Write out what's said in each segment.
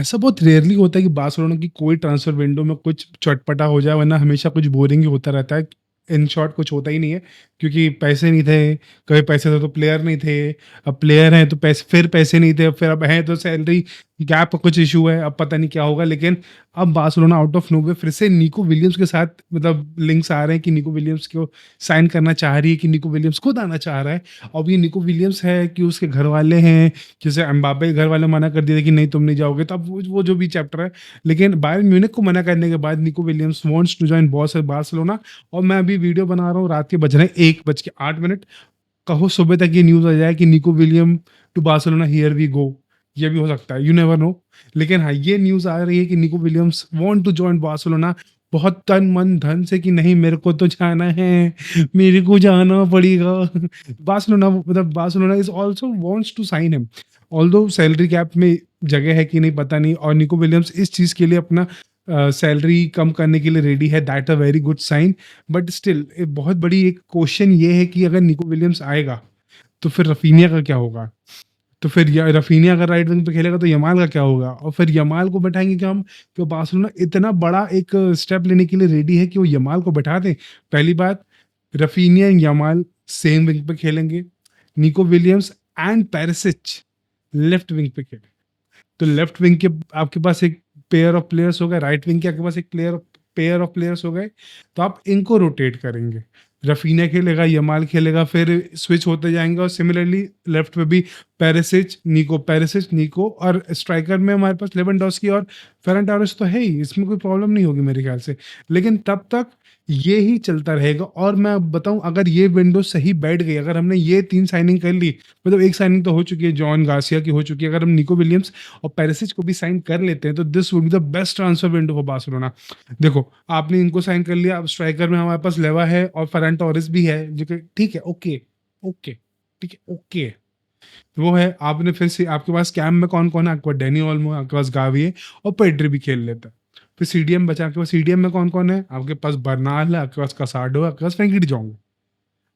ऐसा बहुत रेयरली होता है कि बार्सिलोना की कोई ट्रांसफर विंडो में कुछ चटपटा हो जाए, वरना हमेशा कुछ बोरिंग ही होता रहता है। इन शॉर्ट कुछ होता ही नहीं है, क्योंकि पैसे नहीं थे, कभी पैसे थे तो प्लेयर नहीं थे, अब प्लेयर हैं तो पैसे नहीं थे, फिर अब हैं तो सैलरी गैप का कुछ इशू है, अब पता नहीं क्या होगा। लेकिन अब बार्सिलोना आउट ऑफ नोवेयर फिर से निको विलियम्स के साथ मतलब लिंक्स आ रहे हैं कि निको विलियम्स को साइन करना चाह रही है, कि निको विलियम्स खुद आना चाह रहा है। अब ये निको विलियम्स है कि उसके घर वाले हैं, जैसे एम्बापे के घर वाले मना कर दिए थे कि नहीं तुम नहीं जाओगे, तो अब वो जो भी चैप्टर है। लेकिन बायर्न म्यूनिख को मना करने के बाद Nico Williams wants to join Barcelona. और मैं अभी वीडियो बना रहा हूँ, रात के बज रहे हैं 1:08। कहो सुबह तक ये न्यूज़ आ जाए कि Nico William to Barcelona, here we go. ये भी हो सकता है, यू नेवर नो। लेकिन हाँ, ये न्यूज़ आ रही है कि Nico Williams want to join Barcelona, बहुत तन मन धन से, कि नहीं मेरे को तो जाना है, मेरे को जाना पड़ेगा। बार्सिलोना मतलब Barcelona is also wants to sign him, although salary cap में जगह है कि नहीं पता नहीं। और निको विलियम्स इस चीज़ के लिए अपना सैलरी कम करने के लिए रेडी है, that a very good sign. But still बहुत बड़ी एक क्वेश्चन ये है कि अगर निको विलियम्स आएगा तो फिर रफीनिया का क्या होगा? तो फिर रफीनिया अगर राइट विंग पे खेलेगा तो यमाल का क्या होगा? और फिर यमाल को बैठाएंगे कि हम, तो बार्सिलोना इतना बड़ा एक स्टेप लेने के लिए रेडी है कि वो यमाल को बैठा दें। पहली बात, रफीनिया यमाल सेम विंग पे खेलेंगे, Nico Williams and Perisic left wing पे खेलेंगे। तो लेफ्ट विंग के आपके पास एक पेयर ऑफ प्लेयर्स हो गए, राइट विंग के आपके पास एक पेयर ऑफ प्लेयर्स हो गए, तो आप इनको रोटेट करेंगे। रफीना खेलेगा, यमाल खेलेगा, फिर स्विच होते जाएंगे। और सिमिलरली लेफ्ट पे भी पेरिसिच निको, और स्ट्राइकर में हमारे पास लेवेंडोस्की और फेरन टोरेस तो है ही, इसमें कोई प्रॉब्लम नहीं होगी मेरे ख्याल से। लेकिन तब तक ये ही चलता रहेगा। और मैं बताऊं, अगर ये विंडो सही बैठ गई, अगर हमने ये 3 साइनिंग कर ली, मतलब एक साइनिंग तो हो चुकी है, जॉन गार्सिया की हो चुकी है, अगर हम निको विलियम्स और पेरिसिच को भी साइन कर लेते हैं तो this would be the best transfer window for Barcelona. देखो, आपने इनको साइन कर लिया, अब स्ट्राइकर में हमारे पास लेवा है और फरहान टोरेस भी है, जो कि ठीक है, ओके ओके, ठीक है ओके। वो है, आपने फिर से आपके पास कैम में कौन कौन है? आपके पास डैनी ओल्मो, आपके पास गावी है, और पेड्री भी खेल लेता है। फिर सीडीएम बचा, आपके पास सीडीएम में कौन कौन है? आपके पास बर्नाल है, आपके पास कसाडो है, आपके पास फ्रैंकी डी जॉन्ग है।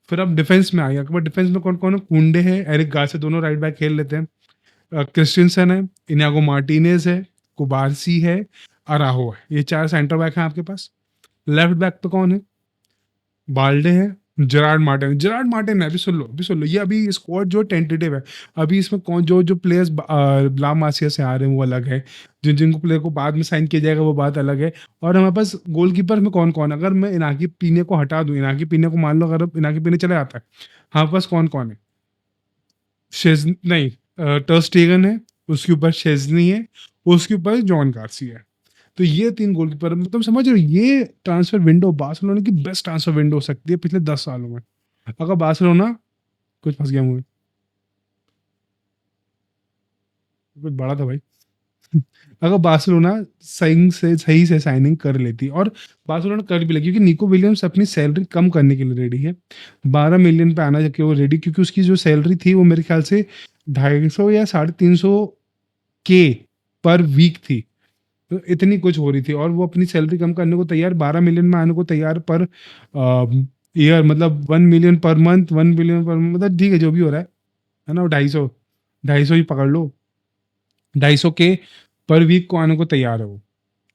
फिर आप डिफेंस में आइए, आपके पास डिफेंस में कौन कौन है? कुंडे है, एरिक गार्सिया, दोनों राइट बैक खेल लेते हैं। क्रिस्टियनसन है, इनियागो मार्टिनेज है, कुबारसी है, अराहो है। ये 4 सेंटर बैक हैं आपके पास। लेफ्ट बैक पे कौन है? बाल्डे है, जेरार्ड मार्टिन है। अभी सुन लो, ये अभी स्क्वाड जो टेंटेटिव है। अभी इसमें कौन जो प्लेयर्स ला मासिया से आ रहे हैं वो अलग है, जिनको प्लेयर को बाद में साइन किया जाएगा वो बात अलग है। और हमारे पास गोलकीपर में कौन कौन? अगर मैं इनाकी पीने को हटा दूं, इनाकी पीने को मान लो अगर इनाकी पीने चले आता है, हमारे पास कौन कौन है? शेज नहीं, टर स्टेगन है, उसके ऊपर शेजनी है, उसके ऊपर जॉन गार्सी है। तो ये 3 गोलकीपर, मतलब समझ रहे हो, ये ट्रांसफर विंडो बार्सिलोना की बेस्ट ट्रांसफर विंडो हो सकती है पिछले 10 सालों में। अगर बार्सिलोना, कुछ फंस गया मुझे, कुछ बड़ा था भाई। अगर बार्सिलोना सही से साइनिंग कर लेती, और बार्सिलोना कर भी लगी, क्योंकि निको विलियम्स अपनी सैलरी कम करने के लिए रेडी है। 12 मिलियन पे आना चाहिए वो रेडी, क्योंकि उसकी जो सैलरी थी वो मेरे ख्याल से 250 या 350 के पर वीक थी। तो इतनी कुछ हो रही थी, और वो अपनी सैलरी कम करने को तैयार, 12 मिलियन में आने को तैयार पर ईयर, मतलब 1 मिलियन पर मंथ, 1 मिलियन पर, मतलब ठीक है जो भी हो रहा है ना, 250 ही पकड़ लो, 250 के पर वीक को आने को तैयार है वो।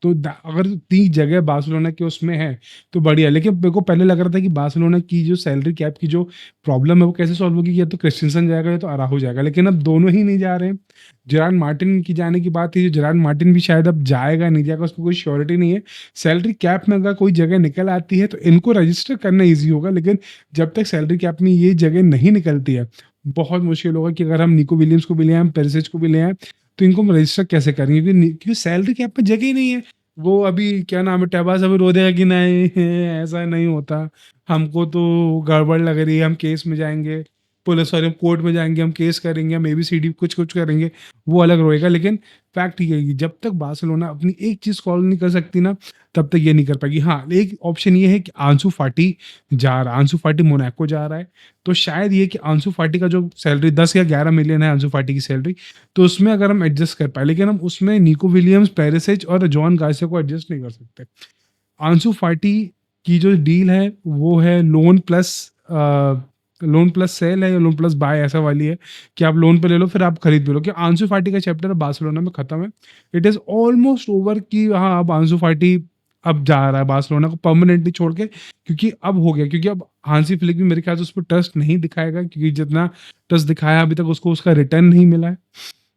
तो अगर 30 जगह बार्सिलोना के उसमें है तो बढ़िया। लेकिन मेरे को पहले लग रहा था कि बार्सिलोना की जो सैलरी कैप की जो प्रॉब्लम है वो कैसे सॉल्व होगी, या तो क्रिस्टियनसन जाएगा या तो अराहो जाएगा, लेकिन अब दोनों ही नहीं जा रहे हैं। जेरार्ड मार्टिन की जाने की बात थी, जो जेरार्ड मार्टिन भी शायद अब जाएगा नहीं जाएगा, उसको कोई श्योरिटी नहीं है। सैलरी कैप में अगर कोई जगह निकल आती है तो इनको रजिस्टर करना ईजी होगा, लेकिन जब तक सैलरी कैप में ये जगह नहीं निकलती है, बहुत मुश्किल होगा कि अगर हम निको विलियम्स को भी ले आए, पेरिसिच को भी ले आए, तो इनको हम रजिस्टर कैसे करेंगे? क्योंकि सैलरी कैप में जगह ही नहीं है। वो अभी क्या नाम है, टैबास अभी रो देगा कि नहीं, ऐसा नहीं होता, हमको तो गड़बड़ लग रही है, हम केस में जाएंगे, पुलिस सॉरी कोर्ट में जाएंगे, हम केस करेंगे, हम एबीसीडी कुछ कुछ करेंगे, वो अलग रोएगा। लेकिन फैक्ट ये है कि जब तक बार्सिलोना अपनी एक चीज सॉल्व नहीं कर सकती ना, तब तक ये नहीं कर पाएगी। हाँ, एक ऑप्शन ये है कि आंसू फाटी जा रहा है, आंसू फाटी मोनाको जा रहा है, तो शायद ये कि आंसू फाटी का जो सैलरी 10 या 11 मिलियन है आंसू फाटी की सैलरी, तो उसमें अगर हम एडजस्ट कर पाए, लेकिन हम उसमें निको विलियम्स, पेरिसिच और जॉन गार्सिया को एडजस्ट नहीं कर सकते। आंसू फाटी की जो डील है वो है loan plus loan plus sale है या लोन प्लस बाय ऐसा वाली है कि आप लोन पे ले लो फिर आप खरीद भी लो कि आंसू फाटी का चैप्टर बार्सिलोना में खत्म है। इट इज़ ऑलमोस्ट ओवर कि हाँ, अब आंसू फाटी अब जा रहा है बार्सिलोना को परमानेंटली छोड़ के, क्योंकि अब हो गया, क्योंकि अब हांसी फ्लिक भी मेरे ख्याल से उस पर ट्रस्ट नहीं दिखाएगा, क्योंकि जितना ट्रस्ट दिखाया अभी तक उसको उसका रिटर्न नहीं मिला है।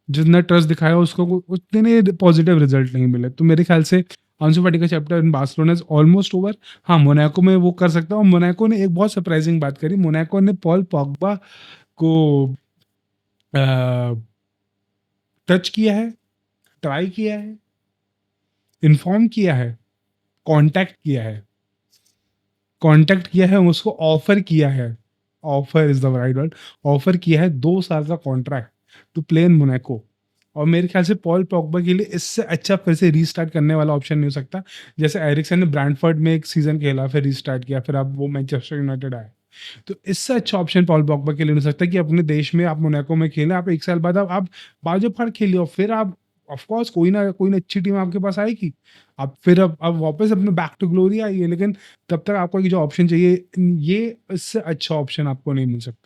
जितना ट्रस्ट दिखाया उसको उतने पॉजिटिव रिजल्ट नहीं मिले। तो मेरे ख्याल से आंसू फाटी का chapter in Barcelona is almost over. हाँ, मोनाको में वो कर सकता है, और मोनाको ने एक बहुत सरप्राइजिंग बात करी, मोनाको ने पॉल पॉगबा को टच किया है, ट्राई किया है, इन्फॉर्म किया है, कांटेक्ट किया है, उसको ऑफर किया है, offer is the right word, offer किया है 2 साल का contract to play in Monaco. और मेरे ख्याल से पॉल पॉगबा के लिए इससे अच्छा फिर से रीस्टार्ट करने वाला ऑप्शन नहीं हो सकता। जैसे एरिक्सन ने ब्रैंडफोर्ड में एक सीजन खेला, फिर रीस्टार्ट किया, फिर अब वो मैनचेस्टर यूनाइटेड आए। तो इससे अच्छा ऑप्शन पॉल पॉगबा के लिए नहीं हो सकता कि अपने देश में आप मोनाको में खेलें, आप 1 साल बाद आप बाजू फाड़ खेलिए, और फिर आप ऑफ कोर्स कोई ना अच्छी टीम आपके पास आएगी। आप फिर अब वापस अपने बैक टू ग्लोरी आइए, लेकिन तब तक आपको ये जो ऑप्शन चाहिए, ये इससे अच्छा ऑप्शन आपको नहीं मिल सकता।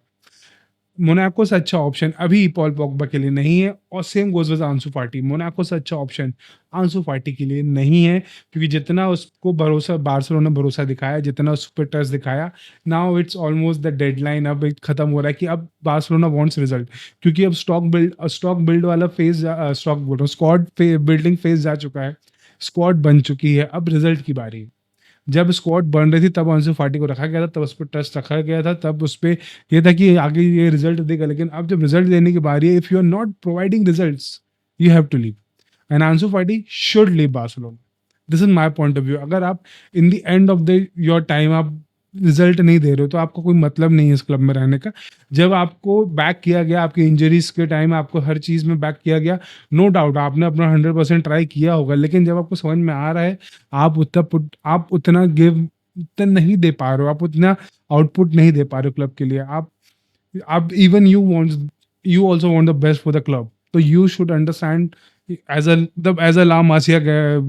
मोनाको से अच्छा ऑप्शन अभी पॉल पॉगबा के लिए नहीं है, और सेम गोज़ विद आंसू फाटी। मोनाको से अच्छा ऑप्शन आंसू फाटी के लिए नहीं है, क्योंकि जितना उसको भरोसा बार्सिलोना ने भरोसा दिखाया, जितना उस पे ट्रस्ट दिखाया, now it's almost the deadline, अब खत्म हो रहा है कि अब बार्सिलोना वांट्स रिजल्ट, क्योंकि अब स्टॉक बिल्ड वाला फेज, स्टॉक बोल रहा हूँ, स्क्वाड बिल्डिंग फेज जा चुका है, स्क्वाड बन चुकी है, अब रिजल्ट की बारी है। जब स्क्वाड बन रही थी तब अंशु फाटी को रखा गया था, तब उस पर ट्रस्ट रखा गया था, तब उस पे ये था कि आगे ये रिजल्ट देगा। लेकिन अब जब रिजल्ट देने की बारी है, if you are not providing results, you have to leave, and Ansu Fati should leave Barcelona. This is my point of view. अगर आप in the end of the your time आप रिजल्ट नहीं दे रहे हो, तो आपको कोई मतलब नहीं है इस क्लब में रहने का। जब आपको बैक किया गया, आपकी इंजरीज के टाइम आपको हर चीज़ में बैक किया गया, नो डाउट आपने अपना 100% ट्राई किया होगा, लेकिन जब आपको समझ में आ रहा है आप उतना गिव उतना नहीं दे पा रहे हो, आप उतना आउटपुट नहीं दे पा रहे हो क्लब के लिए, आप even you also want the best for the club, तो you should understand as a La Masia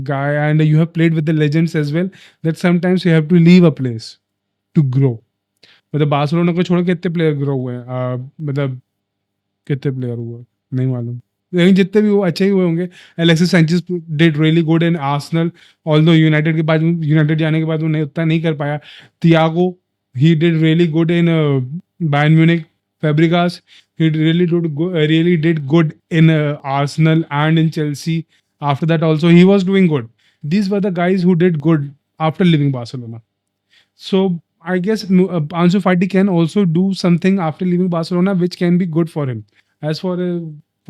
guy, and you have played with the legends as well, that sometimes you have to leave a place to grow. मतलब Barcelona को छोड़ के कितने player grow हुए हैं, मतलब कितने प्लेयर हुए नहीं मालूम, लेकिन जितने भी वो अच्छे ही हुए होंगे। Alexis Sanchez did really good in Arsenal, although United जाने के बाद वो नहीं उतना नहीं कर पाया। Thiago, he did really good in Bayern Munich. Fabregas, he really did good in Arsenal and in Chelsea. After that also he was doing good. These were the guys who did good after leaving Barcelona. So I guess Ansu Fati can also do something after leaving Barcelona, which can be good for him, as for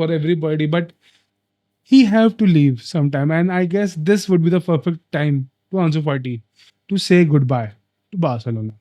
everybody. But he have to leave sometime, and I guess this would be the perfect time to Ansu Fati to say goodbye to Barcelona.